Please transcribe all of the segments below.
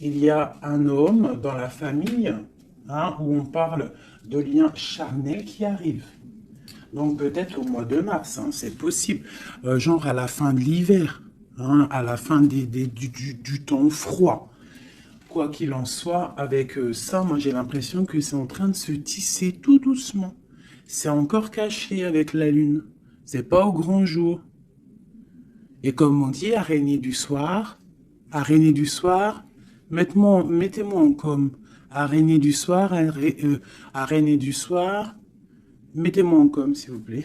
il y a un homme dans la famille, hein, où on parle de liens charnels qui arrivent. Donc peut-être au mois de mars, hein, c'est possible. Genre à la fin de l'hiver, hein, à la fin du temps froid. Quoi qu'il en soit, avec ça, moi j'ai l'impression que c'est en train de se tisser tout doucement. C'est encore caché avec la lune. C'est pas au grand jour. Et comme on dit, araignée du soir, mettez-moi en com. Araignée du soir, mettez-moi en com, s'il vous plaît.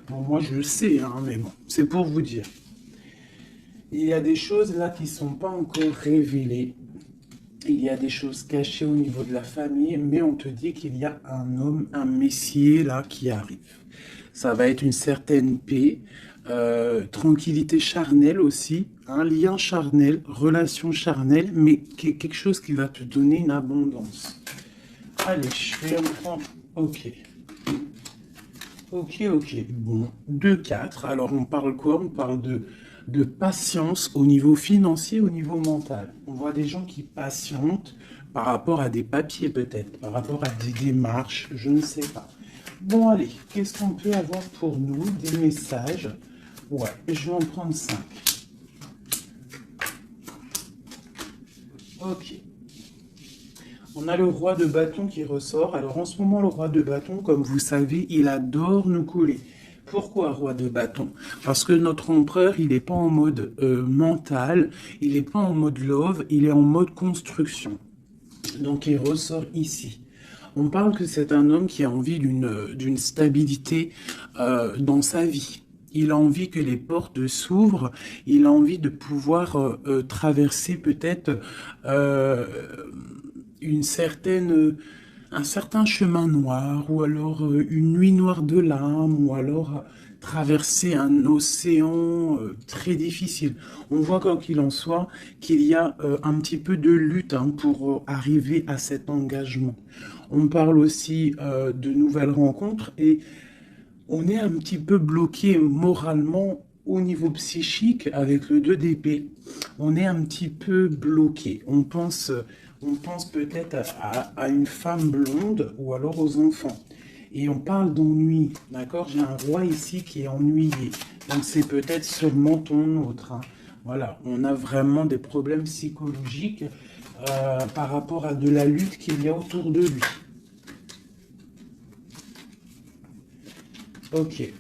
Bon, moi je le sais, hein, mais bon, c'est pour vous dire. Il y a des choses là qui ne sont pas encore révélées. Il y a des choses cachées au niveau de la famille, mais on te dit qu'il y a un homme, un messier là qui arrive. Ça va être une certaine paix, tranquillité charnelle aussi, un lien charnel, relation charnelle, mais quelque chose qui va te donner une abondance. Allez, je vais en prendre. Ok. Ok, ok. Bon, 2-4. Alors, on parle quoi? On parle de patience au niveau financier, au niveau mental. On voit des gens qui patientent par rapport à des papiers peut-être, par rapport à des démarches, je ne sais pas. Bon, allez, qu'est-ce qu'on peut avoir pour nous? Des messages. Ouais, je vais en prendre 5. Ok. On a le roi de bâton qui ressort. Alors en ce moment, le roi de bâton, comme vous savez, il adore nous coller. Pourquoi roi de bâton? Parce que notre empereur, il n'est pas en mode mental, il n'est pas en mode love, il est en mode construction. Donc il ressort ici. On parle que c'est un homme qui a envie d'une stabilité dans sa vie. Il a envie que les portes s'ouvrent, il a envie de pouvoir traverser peut-être un certain chemin noir, ou alors une nuit noire de l'âme, ou alors traverser un océan très difficile. On voit quoi qu'il en soit qu'il y a un petit peu de lutte, hein, pour arriver à cet engagement. On parle aussi de nouvelles rencontres et on est un petit peu bloqué moralement au niveau psychique avec le 2 d'épée. On est un petit peu bloqué. On pense peut-être à une femme blonde ou alors aux enfants. Et on parle d'ennui, d'accord? J'ai un roi ici qui est ennuyé. Donc c'est peut-être seulement ton autre, hein. Voilà, on a vraiment des problèmes psychologiques par rapport à de la lutte qu'il y a autour de lui. Ok.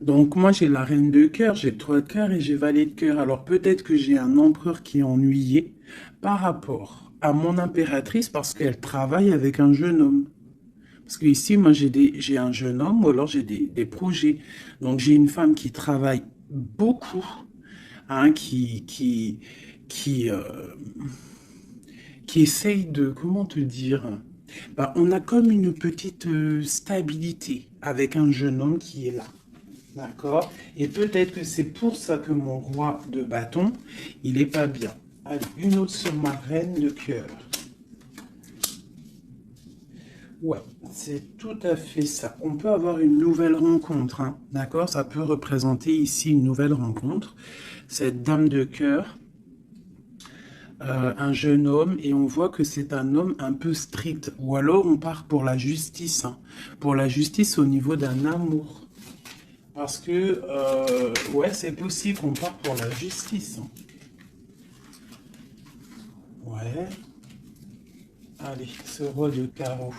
Donc moi j'ai la reine de cœur, j'ai le 3 de cœur et j'ai valet de cœur. Alors peut-être que j'ai un empereur qui est ennuyé par rapport à mon impératrice parce qu'elle travaille avec un jeune homme. Parce que ici moi j'ai un jeune homme ou alors j'ai des projets. Donc j'ai une femme qui travaille beaucoup, hein, qui, euh, qui essaye de, comment te dire, bah, on a comme une petite stabilité avec un jeune homme qui est là. D'accord? Et peut-être que c'est pour ça que mon roi de bâton, il est pas bien. Allez, une autre sur ma reine de cœur. Ouais, c'est tout à fait ça. On peut avoir une nouvelle rencontre, hein, d'accord? Ça peut représenter ici une nouvelle rencontre. Cette dame de cœur, un jeune homme, et on voit que c'est un homme un peu strict. Ou alors on part pour la justice, hein, pour la justice au niveau d'un amour. Parce que, ouais, c'est possible qu'on parte pour la justice, hein. Ouais. Allez, ce roi de carreau.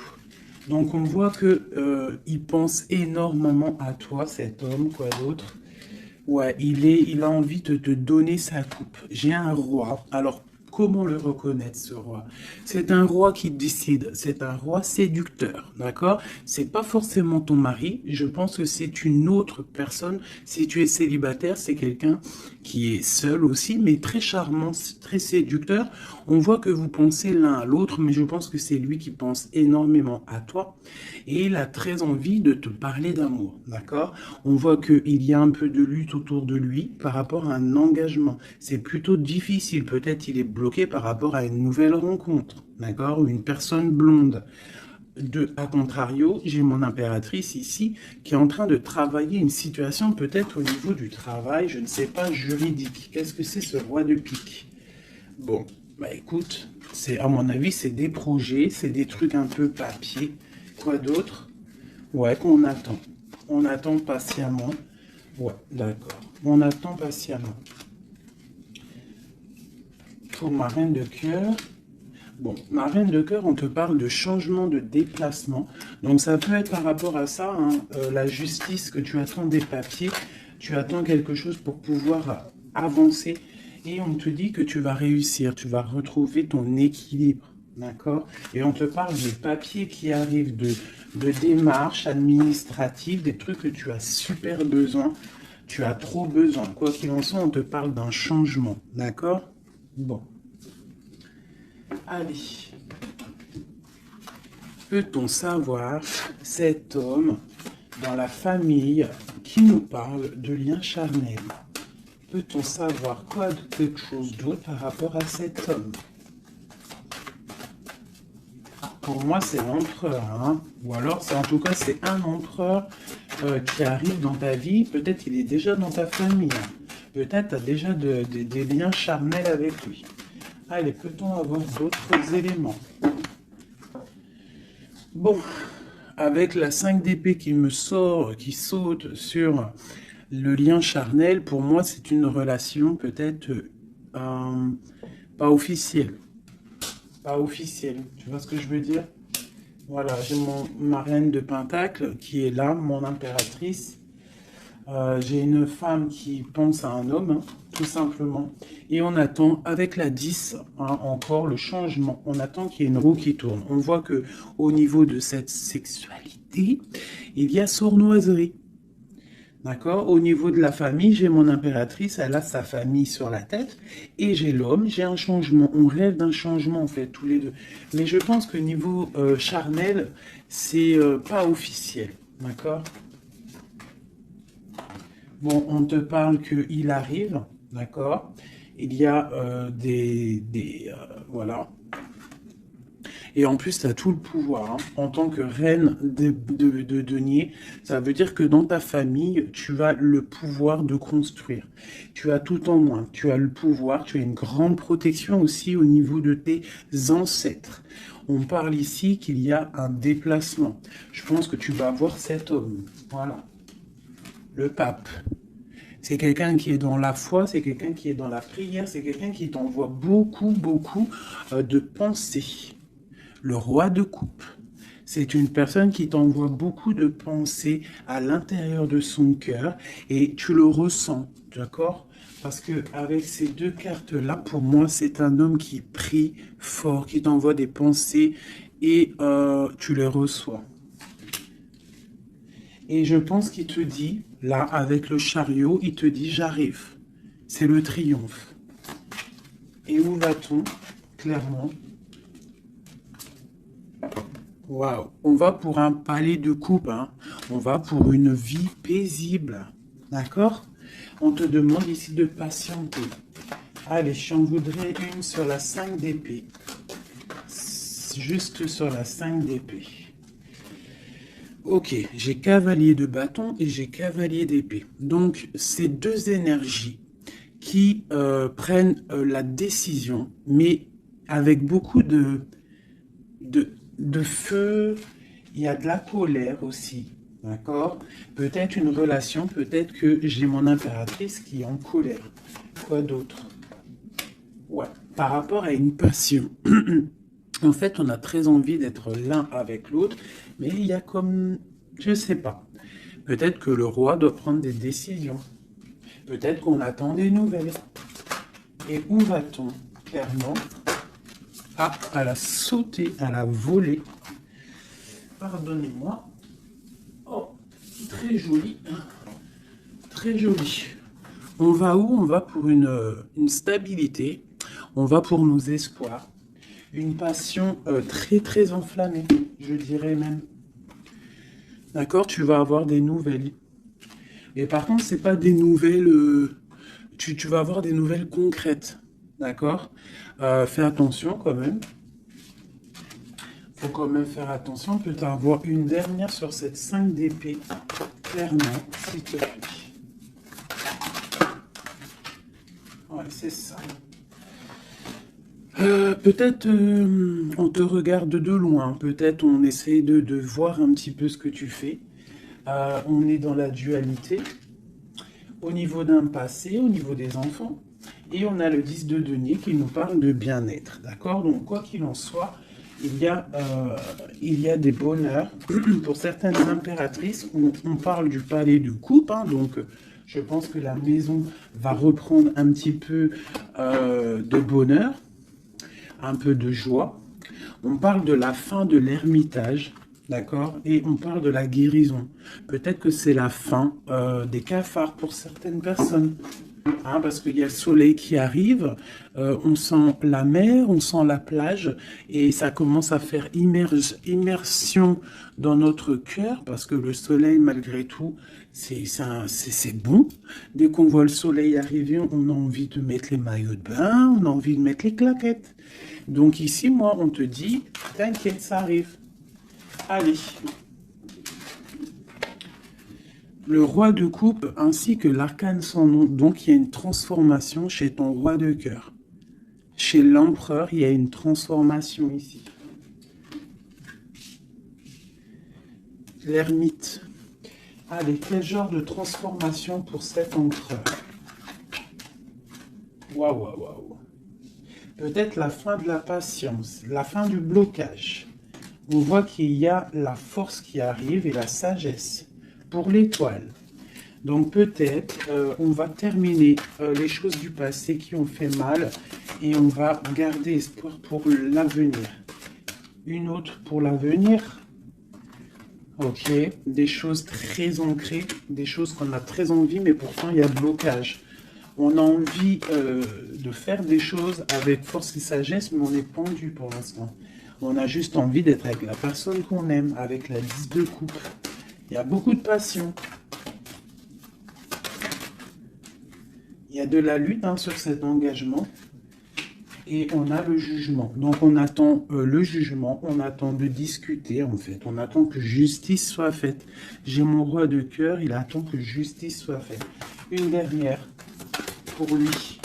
Donc on voit que il pense énormément à toi, cet homme, quoi d'autre. Ouais, il a envie de te donner sa coupe. J'ai un roi. Alors, comment le reconnaître, ce roi? C'est un roi qui décide. C'est un roi séducteur, d'accord? C'est pas forcément ton mari. Je pense que c'est une autre personne. Si tu es célibataire, c'est quelqu'un qui est seul aussi, mais très charmant, très séducteur. On voit que vous pensez l'un à l'autre, mais je pense que c'est lui qui pense énormément à toi. Et il a très envie de te parler d'amour, d'accord? On voit qu'il y a un peu de lutte autour de lui par rapport à un engagement. C'est plutôt difficile. Peut-être il est bloqué par rapport à une nouvelle rencontre, d'accord? Ou une personne blonde. A contrario, j'ai mon impératrice ici qui est en train de travailler une situation peut-être au niveau du travail, je ne sais pas, juridique. Qu'est-ce que c'est ce roi de pique? Bon, bah écoute, c'est à mon avis, c'est des projets, c'est des trucs un peu papier. Quoi d'autre? Ouais, qu'on attend. On attend patiemment. Ouais, d'accord. On attend patiemment. Pour ma reine de cœur. Bon, ma reine de cœur, on te parle de changement de déplacement. Donc ça peut être par rapport à ça, hein, la justice, que tu attends des papiers, tu attends quelque chose pour pouvoir avancer. Et on te dit que tu vas réussir, tu vas retrouver ton équilibre. D'accord? Et on te parle des papiers qui arrivent, de démarches administratives, des trucs que tu as super besoin. Tu as trop besoin. Quoi qu'il en soit, on te parle d'un changement. D'accord? Bon. Allez. Peut-on savoir cet homme dans la famille qui nous parle de lien charnel? Peut-on savoir quoi de quelque chose d'autre par rapport à cet homme? Pour moi, c'est l'empereur, hein? Ou alors, en tout cas, c'est un empereur qui arrive dans ta vie. Peut-être il est déjà dans ta famille, hein. Peut-être tu as déjà des liens charnels avec lui. Allez, peut-on avoir d'autres éléments? Bon, avec la 5 d'épée qui me sort, qui saute sur le lien charnel, pour moi, c'est une relation peut-être pas officielle. Pas officielle, tu vois ce que je veux dire? Voilà, j'ai ma reine de Pentacle qui est là, mon impératrice. J'ai une femme qui pense à un homme, hein, tout simplement. Et on attend, avec la 10, hein, encore le changement. On attend qu'il y ait une roue qui tourne. On voit que au niveau de cette sexualité, il y a sournoiserie. D'accord? Au niveau de la famille, j'ai mon impératrice, elle a sa famille sur la tête. Et j'ai l'homme, j'ai un changement. On rêve d'un changement, en fait, tous les deux. Mais je pense que niveau charnel, c'est pas officiel. D'accord? Bon, on te parle qu'il arrive, d'accord? Il y a voilà. Et en plus, tu as tout le pouvoir, hein. En tant que reine de denier, ça veut dire que dans ta famille, tu as le pouvoir de construire. Tu as tout en moins. Tu as le pouvoir, tu as une grande protection aussi au niveau de tes ancêtres. On parle ici qu'il y a un déplacement. Je pense que tu vas voir cet homme. Voilà. Le pape. C'est quelqu'un qui est dans la foi, c'est quelqu'un qui est dans la prière, c'est quelqu'un qui t'envoie beaucoup, beaucoup de pensées. Le roi de coupe, c'est une personne qui t'envoie beaucoup de pensées à l'intérieur de son cœur et tu le ressens, d'accord? Parce que avec ces deux cartes-là, pour moi, c'est un homme qui prie fort, qui t'envoie des pensées et tu les reçois. Et je pense qu'il te dit, là, avec le chariot, il te dit, j'arrive. C'est le triomphe. Et où va-t-on? Clairement. Waouh. On va pour un palais de coupe, hein. On va pour une vie paisible. D'accord? On te demande ici de patienter. Allez, j'en voudrais une sur la 5 d'épée. Juste sur la 5 d'épée. Ok, j'ai cavalier de bâton et j'ai cavalier d'épée. Donc, c'est deux énergies qui prennent la décision, mais avec beaucoup de feu. Il y a de la colère aussi, d'accord? Peut-être une relation, peut-être que j'ai mon impératrice qui est en colère. Quoi d'autre? Ouais, par rapport à une passion. En fait, on a très envie d'être l'un avec l'autre, mais il y a comme, je sais pas. Peut-être que le roi doit prendre des décisions. Peut-être qu'on attend des nouvelles. Et où va-t-on? Clairement. Ah, elle a sauté, elle a volé. Pardonnez-moi. Oh, très joli. Très joli. On va où? On va pour une stabilité. On va pour nos espoirs. Une passion très très enflammée, je dirais même. D'accord? Tu vas avoir des nouvelles. Et par contre, c'est pas des nouvelles... tu vas avoir des nouvelles concrètes. D'accord? Fais attention quand même. Faut quand même faire attention. Peut-être avoir une dernière sur cette 5 d'épée. Clairement, s'il te plaît. Ouais, c'est ça. Peut-être on te regarde de loin, peut-être on essaie de voir un petit peu ce que tu fais. On est dans la dualité au niveau d'un passé, au niveau des enfants. Et on a le 10 de denier qui nous parle de bien-être. D'accord? Donc, quoi qu'il en soit, il y a des bonheurs. Pour certaines impératrices, on parle du palais de coupe. Hein, donc, je pense que la maison va reprendre un petit peu de bonheur, un peu de joie. On parle de la fin de l'ermitage, d'accord? Et on parle de la guérison. Peut-être que c'est la fin des cafards pour certaines personnes. Hein, parce qu'il y a le soleil qui arrive, on sent la mer, on sent la plage, et ça commence à faire immersion dans notre cœur, parce que le soleil, malgré tout, c'est bon. Dès qu'on voit le soleil arriver, on a envie de mettre les maillots de bain, on a envie de mettre les claquettes. Donc ici, moi, on te dit, t'inquiète, ça arrive. Allez. Le roi de coupe ainsi que l'arcane sans nom. Donc, il y a une transformation chez ton roi de cœur. Chez l'empereur, il y a une transformation ici. L'ermite. Allez, quel genre de transformation pour cet empereur? Waouh, waouh, waouh. Peut-être la fin de la patience, la fin du blocage. On voit qu'il y a la force qui arrive et la sagesse pour l'étoile. Donc peut-être on va terminer les choses du passé qui ont fait mal et on va garder espoir pour l'avenir. Une autre pour l'avenir. Ok, des choses très ancrées, des choses qu'on a très envie, mais pourtant il y a blocage. On a envie de faire des choses avec force et sagesse, mais on est pendu pour l'instant. On a juste envie d'être avec la personne qu'on aime, avec la 10 de coupe. Il y a beaucoup de passion. Il y a de la lutte sur cet engagement. Et on a le jugement. Donc on attend le jugement, on attend de discuter en fait. On attend que justice soit faite. J'ai mon roi de cœur, il attend que justice soit faite. Une dernière pour lui.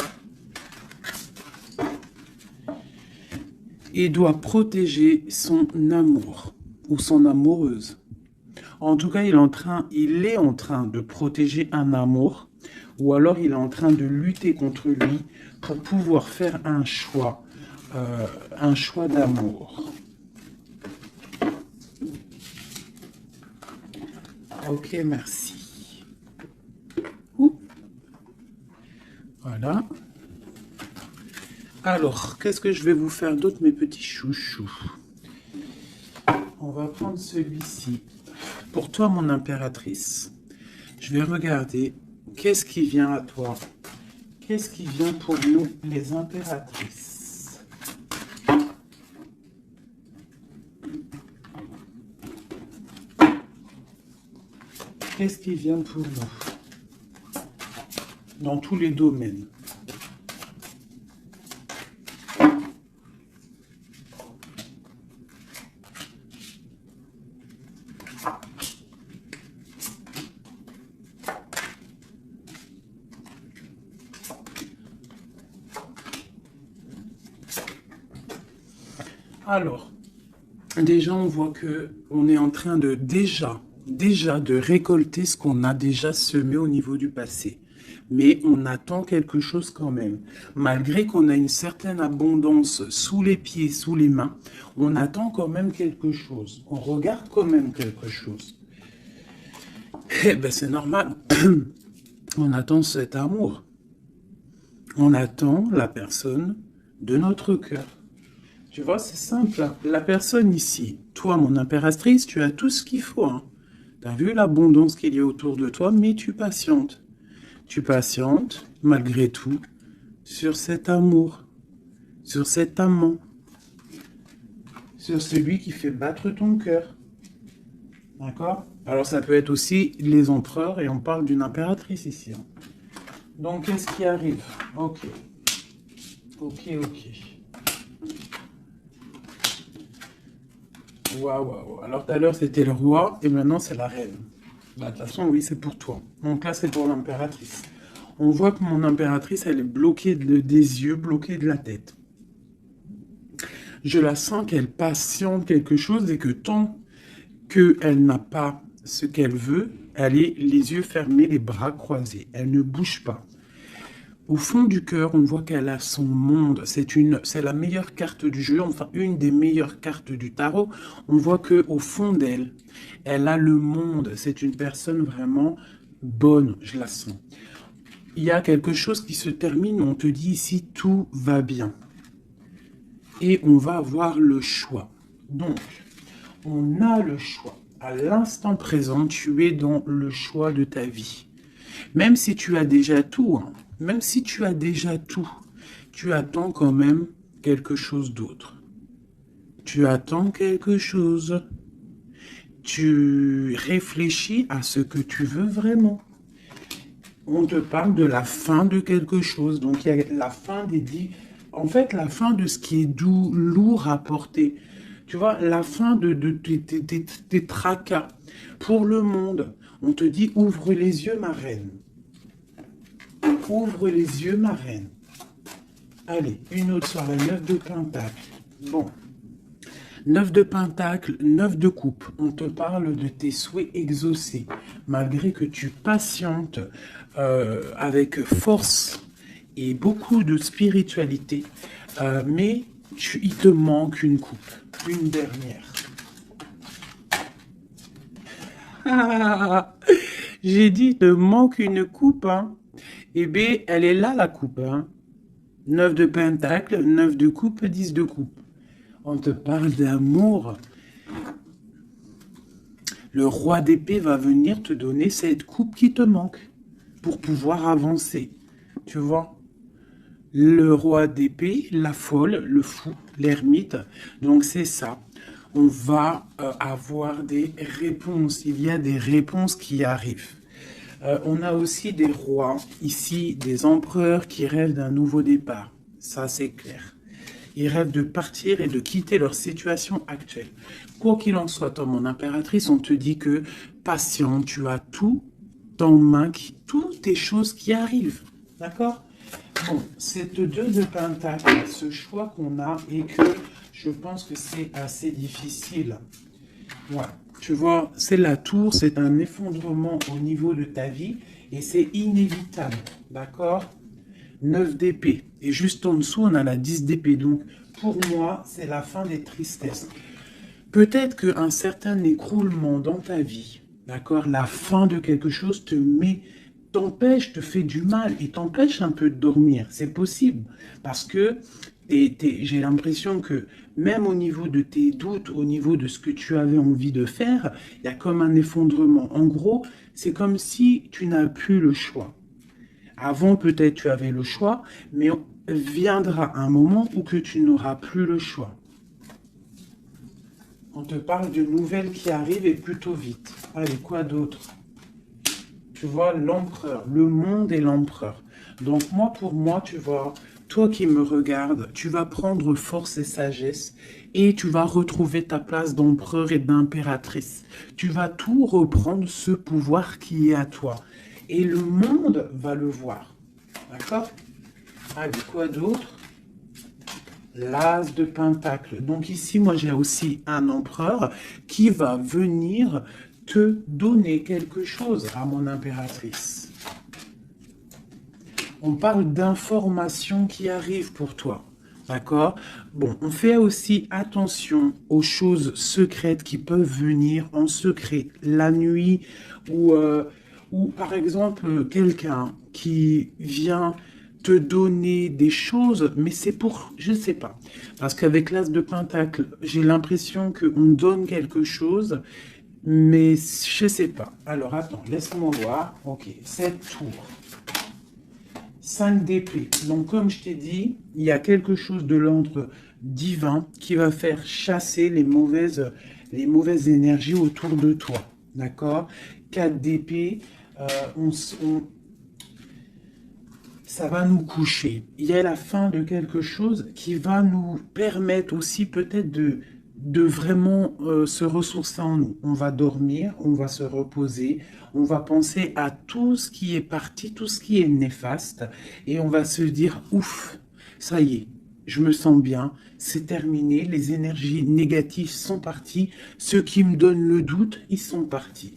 Il doit protéger son amour ou son amoureuse. En tout cas, il est en train de protéger un amour, ou alors il est en train de lutter contre lui pour pouvoir faire un choix d'amour. Ok, merci. Ouh. Voilà. Alors, qu'est-ce que je vais vous faire d'autre, mes petits chouchous? On va prendre celui-ci. Pour toi, mon impératrice, je vais regarder qu'est-ce qui vient à toi. Qu'est-ce qui vient pour nous, les impératrices? Qu'est-ce qui vient pour nous? Dans tous les domaines. Alors, déjà, on voit que on est en train de déjà de récolter ce qu'on a déjà semé au niveau du passé. Mais on attend quelque chose quand même. Malgré qu'on a une certaine abondance sous les pieds, sous les mains, on attend quand même quelque chose. On regarde quand même quelque chose. Eh ben, c'est normal. On attend cet amour. On attend la personne de notre cœur. Tu vois, c'est simple. La personne ici, toi, mon impératrice, tu as tout ce qu'il faut. Hein. Tu as vu l'abondance qu'il y a autour de toi, mais tu patientes. Tu patientes, malgré tout, sur cet amour, sur cet amant, sur celui qui fait battre ton cœur. D'accord? Alors, ça peut être aussi les empereurs, et on parle d'une impératrice ici. Hein. Donc, qu'est-ce qui arrive? Ok. Ok. Waouh. Alors tout à l'heure c'était le roi et maintenant c'est la reine. Bah, de toute façon, oui, c'est pour toi. Donc là, c'est pour l'impératrice. On voit que mon impératrice, elle est bloquée des yeux, bloquée de la tête. Je la sens qu'elle patiente quelque chose et que tant qu'elle n'a pas ce qu'elle veut, elle est les yeux fermés, les bras croisés. Elle ne bouge pas. Au fond du cœur, on voit qu'elle a son monde. C'est la meilleure carte du jeu, enfin une des meilleures cartes du tarot. On voit que au fond d'elle, elle a le monde. C'est une personne vraiment bonne, je la sens. Il y a quelque chose qui se termine, on te dit ici tout va bien. Et on va avoir le choix. Donc, on a le choix. À l'instant présent, tu es dans le choix de ta vie. Même si tu as déjà tout, hein, même si tu as déjà tout, tu attends quand même quelque chose d'autre. Tu attends quelque chose. Tu réfléchis à ce que tu veux vraiment. On te parle de la fin de quelque chose. Donc, il y a la fin en fait, la fin de ce qui est doux, lourd à porter. Tu vois, la fin de tes tracas pour le monde. On te dit, ouvre les yeux, ma reine. Ouvre les yeux, ma reine. Allez, une autre sur la 9 de Pentacle. Bon. 9 de Pentacle, 9 de coupe. On te parle de tes souhaits exaucés. Malgré que tu patientes avec force et beaucoup de spiritualité. Mais il te manque une coupe. Une dernière. Ah, j'ai dit, il te manque une coupe, hein. Eh bien, elle est là, la coupe, hein. 9 de Pentacle, 9 de coupe, 10 de coupe. On te parle d'amour. Le roi d'épée va venir te donner cette coupe qui te manque pour pouvoir avancer. Tu vois? Le roi d'épée, la folle, le fou, l'ermite. Donc, c'est ça. On va avoir des réponses. Il y a des réponses qui arrivent. On a aussi des rois, ici, des empereurs qui rêvent d'un nouveau départ. Ça, c'est clair. Ils rêvent de partir et de quitter leur situation actuelle. Quoi qu'il en soit, toi, mon impératrice, on te dit que patient, tu as tout en main, toutes tes choses qui arrivent. D'accord? Bon, cette 2 de Pentacle, ce choix qu'on a et que je pense que c'est assez difficile. Voilà. Tu vois, c'est la tour, c'est un effondrement au niveau de ta vie et c'est inévitable. D'accord? 9 d'épée. Et juste en dessous, on a la 10 d'épée. Donc, pour moi, c'est la fin des tristesses. Peut-être qu'un certain écroulement dans ta vie, d'accord, la fin de quelque chose t'empêche, te fait du mal et t'empêche un peu de dormir. C'est possible. Parce que j'ai l'impression que même au niveau de tes doutes, au niveau de ce que tu avais envie de faire, il y a comme un effondrement. En gros, c'est comme si tu n'as plus le choix. Avant, peut-être tu avais le choix, mais viendra un moment où que tu n'auras plus le choix. On te parle d'une nouvelle qui arrive et plutôt vite. Allez, quoi d'autre? Tu vois, l'empereur, le monde et l'empereur. Donc moi, pour moi, tu vois, toi qui me regardes, tu vas prendre force et sagesse et tu vas retrouver ta place d'empereur et d'impératrice. Tu vas tout reprendre, ce pouvoir qui est à toi. Et le monde va le voir. D'accord? Allez, quoi d'autre? L'as de Pentacle. Donc ici, moi, j'ai aussi un empereur qui va venir te donner quelque chose à mon impératrice. On parle d'informations qui arrivent pour toi. D'accord? Bon, on fait aussi attention aux choses secrètes qui peuvent venir en secret la nuit ou par exemple quelqu'un qui vient te donner des choses, mais c'est pour, je ne sais pas. Parce qu'avec l'as de Pentacle, j'ai l'impression qu'on donne quelque chose, mais je ne sais pas. Alors attends, laisse-moi voir. Ok, cette tour. 5 d'épée. Donc, comme je t'ai dit, il y a quelque chose de l'ordre divin qui va faire chasser les mauvaises énergies autour de toi. D'accord? 4 d'épée, ça va nous coucher. Il y a la fin de quelque chose qui va nous permettre aussi peut-être de vraiment se ressourcer en nous. On va dormir, on va se reposer, on va penser à tout ce qui est parti, tout ce qui est néfaste, et on va se dire, ouf, ça y est, je me sens bien, c'est terminé, les énergies négatives sont parties, ceux qui me donnent le doute, ils sont partis.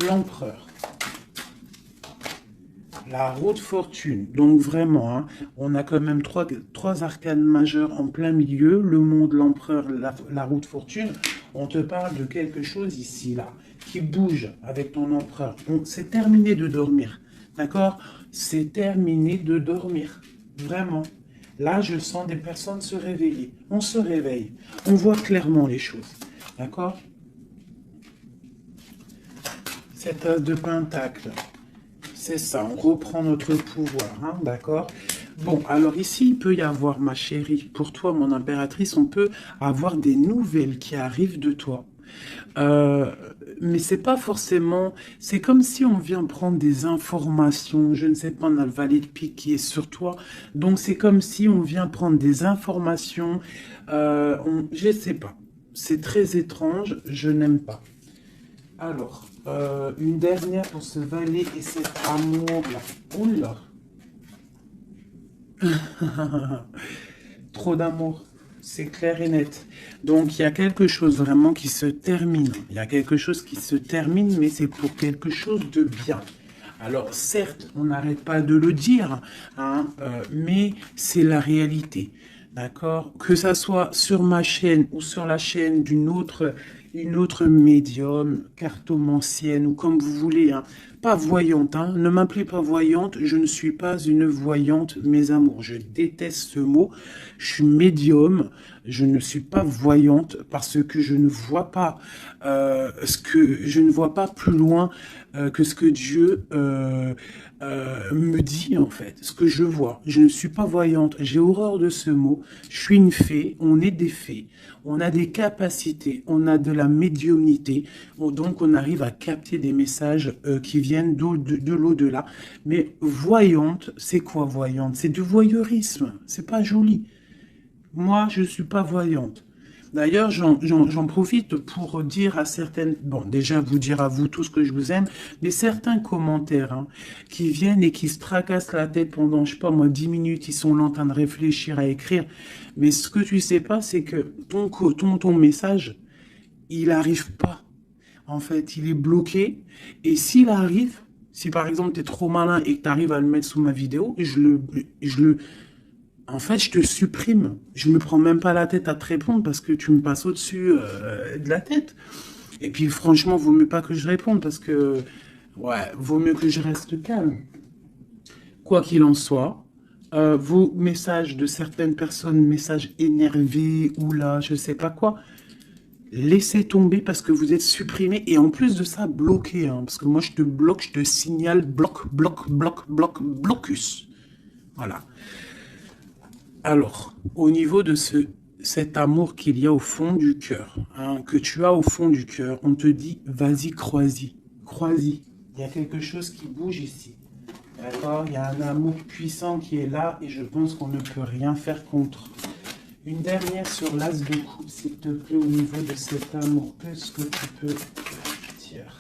L'empereur. La roue de fortune, donc vraiment, hein, on a quand même trois arcanes majeures en plein milieu, le monde, l'empereur, la roue de fortune. On te parle de quelque chose ici, là, qui bouge avec ton empereur. C'est terminé de dormir, d'accord? C'est terminé de dormir, vraiment. Là, je sens des personnes se réveiller. On se réveille, on voit clairement les choses, d'accord? Cette as de pentacle. C'est ça, on reprend notre pouvoir, hein, d'accord? Bon, alors ici, il peut y avoir, ma chérie, pour toi, mon impératrice, on peut avoir des nouvelles qui arrivent de toi. Euh, mais c'est pas forcément... C'est comme si on vient prendre des informations. Je ne sais pas, on a le valet de pique qui est sur toi. Donc c'est comme si on vient prendre des informations. Je ne sais pas. C'est très étrange, je n'aime pas. Alors, une dernière pour ce valet et cet amour-là. Oula, trop d'amour, c'est clair et net. Donc, il y a quelque chose vraiment qui se termine. Il y a quelque chose qui se termine, mais c'est pour quelque chose de bien. Alors, certes, on n'arrête pas de le dire, hein, mais c'est la réalité. D'accord? Que ça soit sur ma chaîne ou sur la chaîne une autre médium, cartomancienne ou comme vous voulez, hein. Pas voyante, hein. Ne m'appelez pas voyante, je ne suis pas une voyante, mes amours. Je déteste ce mot. Je suis médium, je ne suis pas voyante parce que je ne vois pas je ne vois pas plus loin que ce que Dieu me dit en fait, ce que je vois. Je ne suis pas voyante, j'ai horreur de ce mot. Je suis une fée, on est des fées, on a des capacités, on a de la médiumnité, donc on arrive à capter des messages qui viennent de l'au-delà. Mais voyante, c'est quoi voyante? C'est du voyeurisme, c'est pas joli. Moi, je ne suis pas voyante. D'ailleurs, j'en profite pour dire à certaines... Bon, déjà, vous dire à vous tous que je vous aime, mais certains commentaires hein, qui viennent et qui se tracassent la tête pendant, je sais pas moi, 10 minutes, ils sont là en train de réfléchir à écrire. Mais ce que tu sais pas, c'est que ton message, il n'arrive pas. En fait, il est bloqué. Et s'il arrive, si par exemple, tu es trop malin et que tu arrives à le mettre sous ma vidéo, en fait, je te supprime. Je me prends même pas la tête à te répondre parce que tu me passes au-dessus de la tête. Et puis, franchement, vaut mieux pas que je réponde parce que, ouais, vaut mieux que je reste calme. Quoi qu'il en soit, vos messages de certaines personnes, messages énervés ou là, je sais pas quoi, laissez tomber parce que vous êtes supprimé et en plus de ça, bloqué. Hein, parce que moi, je te bloque, je te signale blocus. Voilà. Alors, au niveau de cet amour qu'il y a au fond du cœur, hein, que tu as au fond du cœur, on te dit, vas-y, crois-y, crois-y. Il y a quelque chose qui bouge ici. D'accord? Il y a un amour puissant qui est là et je pense qu'on ne peut rien faire contre. Une dernière sur l'as de coupe, s'il te plaît, au niveau de cet amour. Qu'est-ce que tu peux dire?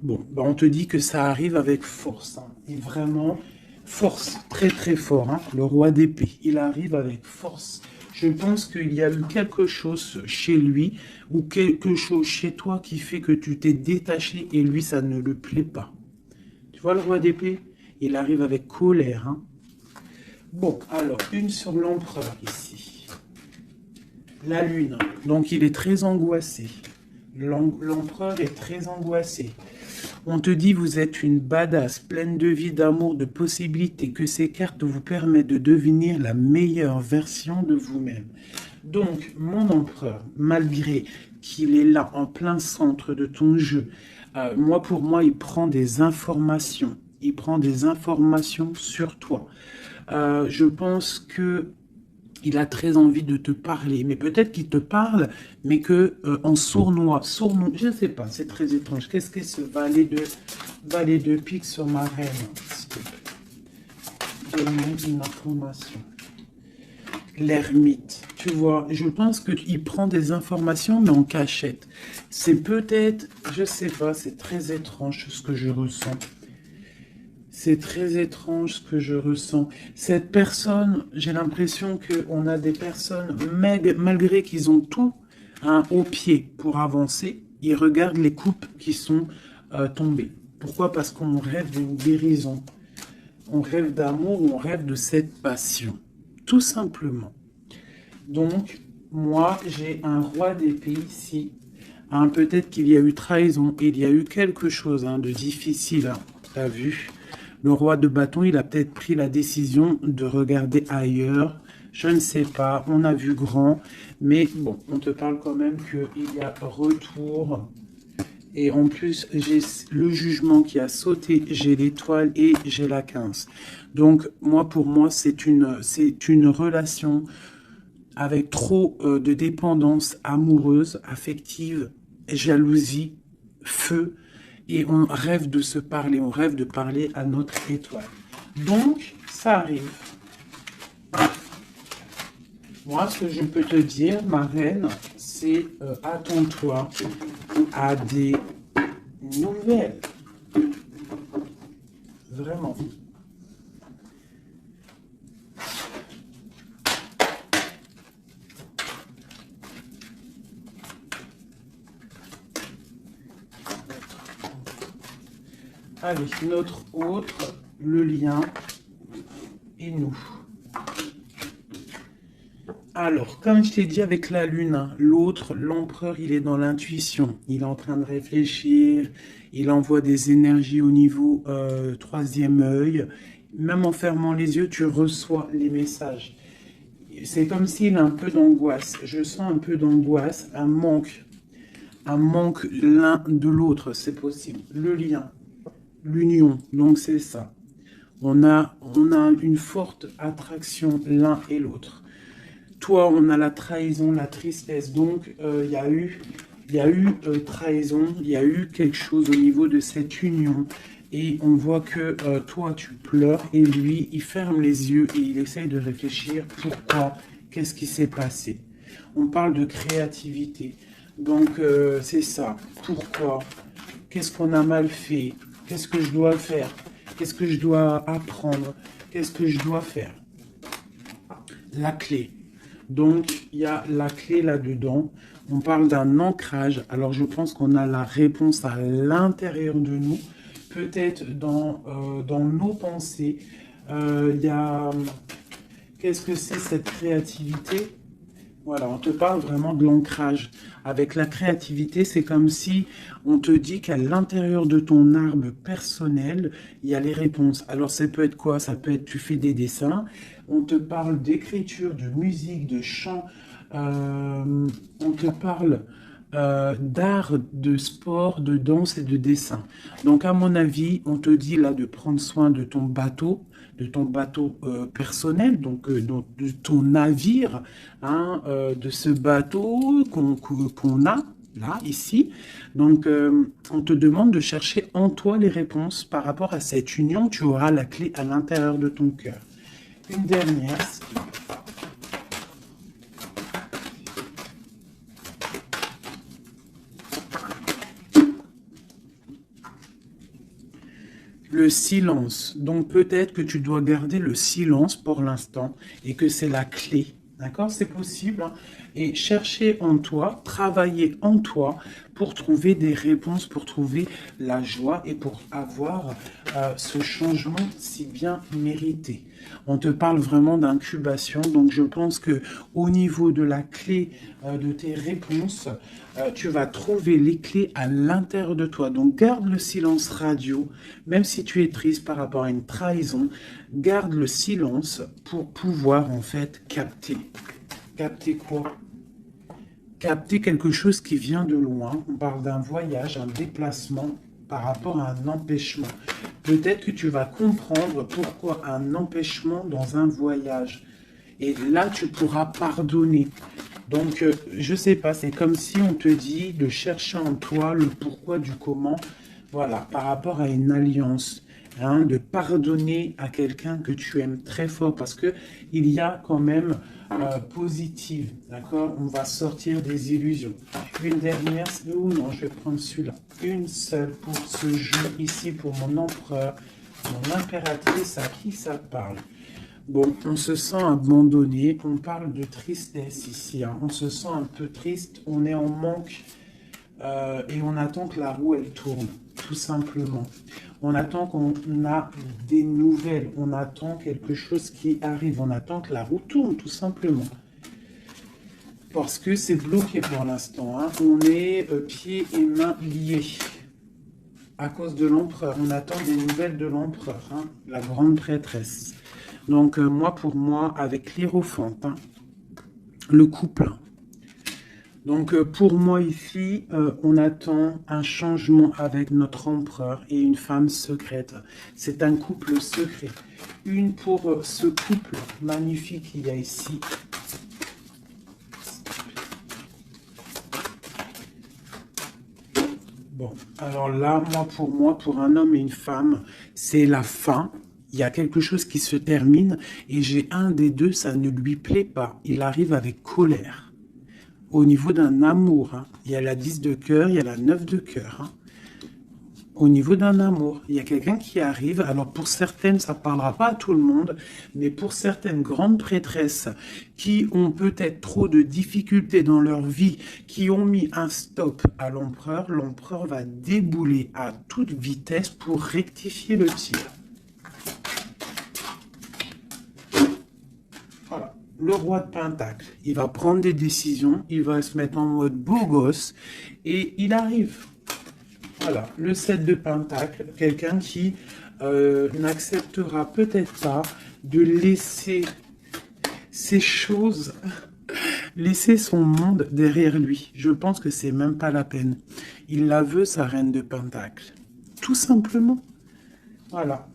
Bon, ben on te dit que ça arrive avec force. Hein, et vraiment, force, très très fort. Hein, le roi d'épée, il arrive avec force. Je pense qu'il y a eu quelque chose chez lui ou quelque chose chez toi qui fait que tu t'es détaché et lui, ça ne le plaît pas. Tu vois le roi d'épée? Il arrive avec colère. Hein. Bon, alors, une sur l'empereur ici. La lune. Donc, il est très angoissé. L'empereur est très angoissé. On te dit, vous êtes une badass, pleine de vie, d'amour, de possibilités, que ces cartes vous permettent de devenir la meilleure version de vous-même. Donc, mon empereur, malgré qu'il est là, en plein centre de ton jeu, pour moi, il prend des informations. Il prend des informations sur toi. Je pense que il a très envie de te parler, mais peut-être qu'il te parle, mais que en sournois, je ne sais pas, c'est très étrange. Qu'est-ce que ce valet de pique sur ma reine, s'il te plaît? Donne-moi une information. L'ermite, tu vois, je pense qu'il prend des informations, mais en cachette. C'est peut-être, je sais pas, c'est très étrange ce que je ressens. C'est très étrange ce que je ressens. Cette personne, j'ai l'impression qu'on a des personnes, malgré qu'ils ont tout hein, au pied pour avancer, ils regardent les coupes qui sont tombées. Pourquoi? Parce qu'on rêve d'une guérison. On rêve d'amour, on rêve de cette passion. Tout simplement. Donc, moi, j'ai un roi d'épée ici. Hein, peut-être qu'il y a eu trahison, il y a eu quelque chose hein, de difficile. Hein, t'as vu? Le roi de bâton, il a peut-être pris la décision de regarder ailleurs. Je ne sais pas, on a vu grand. Mais bon, on te parle quand même qu'il y a retour. Et en plus, j'ai le jugement qui a sauté, j'ai l'étoile et j'ai la 15. Donc, moi, pour moi, c'est une relation avec trop de dépendance amoureuse, affective, jalousie, feu. Et on rêve de se parler, on rêve de parler à notre étoile. Donc, ça arrive. Moi, ce que je peux te dire, ma reine, c'est attends-toi à des nouvelles. Vraiment. Allez, notre autre, le lien et nous. Alors, comme je t'ai dit avec la lune, hein, l'autre, l'empereur, il est dans l'intuition. Il est en train de réfléchir, il envoie des énergies au niveau troisième œil. Même en fermant les yeux, tu reçois les messages. C'est comme s'il a un peu d'angoisse. Je sens un peu d'angoisse, un manque l'un de l'autre, c'est possible. Le lien, l'union, donc c'est ça. On a une forte attraction l'un et l'autre. Toi, on a la trahison, la tristesse. Donc, il y a eu trahison, il y a eu quelque chose au niveau de cette union. Et on voit que toi, tu pleures et lui, il ferme les yeux et il essaye de réfléchir. Pourquoi? Qu'est-ce qui s'est passé? On parle de créativité. Donc, c'est ça. Pourquoi? Qu'est-ce qu'on a mal fait? Qu'est-ce que je dois faire? Qu'est-ce que je dois apprendre? Qu'est-ce que je dois faire? La clé. Donc, il y a la clé là-dedans. On parle d'un ancrage. Alors, je pense qu'on a la réponse à l'intérieur de nous. Peut-être dans nos pensées. Il y a... Qu'est-ce que c'est cette créativité? Voilà, on te parle vraiment de l'ancrage. Avec la créativité, c'est comme si on te dit qu'à l'intérieur de ton arbre personnel, il y a les réponses. Alors, ça peut être quoi? Ça peut être, tu fais des dessins, on te parle d'écriture, de musique, de chant, on te parle d'art, de sport, de danse et de dessin. Donc, à mon avis, on te dit là de prendre soin de ton bateau personnel, donc de ton navire, hein, de ce bateau qu'on a là, ici. Donc, on te demande de chercher en toi les réponses par rapport à cette union. Tu auras la clé à l'intérieur de ton cœur. Une dernière. Le silence. Donc peut-être que tu dois garder le silence pour l'instant et que c'est la clé. D'accord? C'est possible. Hein? Et chercher en toi, travailler en toi pour trouver des réponses, pour trouver la joie et pour avoir ce changement si bien mérité. On te parle vraiment d'incubation. Donc je pense que au niveau de la clé de tes réponses, tu vas trouver les clés à l'intérieur de toi. Donc garde le silence radio, même si tu es triste par rapport à une trahison, garde le silence pour pouvoir en fait capter. Capter quoi? Capter quelque chose qui vient de loin. On parle d'un voyage, un déplacement par rapport à un empêchement. Peut-être que tu vas comprendre pourquoi un empêchement dans un voyage. Et là, tu pourras pardonner. Donc, je ne sais pas, c'est comme si on te dit de chercher en toi le pourquoi du comment, voilà, par rapport à une alliance, hein, de pardonner à quelqu'un que tu aimes très fort, parce que il y a quand même positive, d'accord? On va sortir des illusions. Une dernière, ou non, je vais prendre celui-là. Une seule pour ce jeu ici, pour mon empereur. Bon, l'impératrice, à qui ça parle? Bon, on se sent abandonné, on parle de tristesse ici, hein. On se sent un peu triste, on est en manque et on attend que la roue, elle tourne, tout simplement. On attend qu'on a des nouvelles, on attend quelque chose qui arrive, on attend que la roue tourne, tout simplement. Parce que c'est bloqué pour l'instant, hein. On est pieds et mains liés. À cause de l'empereur, on attend des nouvelles de l'empereur, hein, la grande prêtresse. Donc moi, pour moi, avec l'Hiérophante, hein, le couple. Donc pour moi ici, on attend un changement avec notre empereur et une femme secrète. C'est un couple secret. Une pour ce couple magnifique qu'il y a ici. Bon, alors là, pour moi, pour un homme et une femme, c'est la fin. Il y a quelque chose qui se termine et j'ai un des deux, ça ne lui plaît pas. Il arrive avec colère. Au niveau d'un amour, hein, il y a la 10 de cœur, il y a la 9 de cœur. Hein. Au niveau d'un amour, il y a quelqu'un qui arrive. Alors pour certaines, ça ne parlera pas à tout le monde, mais pour certaines grandes prêtresses qui ont peut-être trop de difficultés dans leur vie, qui ont mis un stop à l'empereur, l'empereur va débouler à toute vitesse pour rectifier le tir. Voilà. Le roi de Pentacle, il va prendre des décisions, il va se mettre en mode beau gosse et il arrive. Voilà, le 7 de Pentacle, quelqu'un qui n'acceptera peut-être pas de laisser ces choses, laisser son monde derrière lui. Je pense que c'est même pas la peine. Il la veut, sa reine de Pentacle. Tout simplement. Voilà.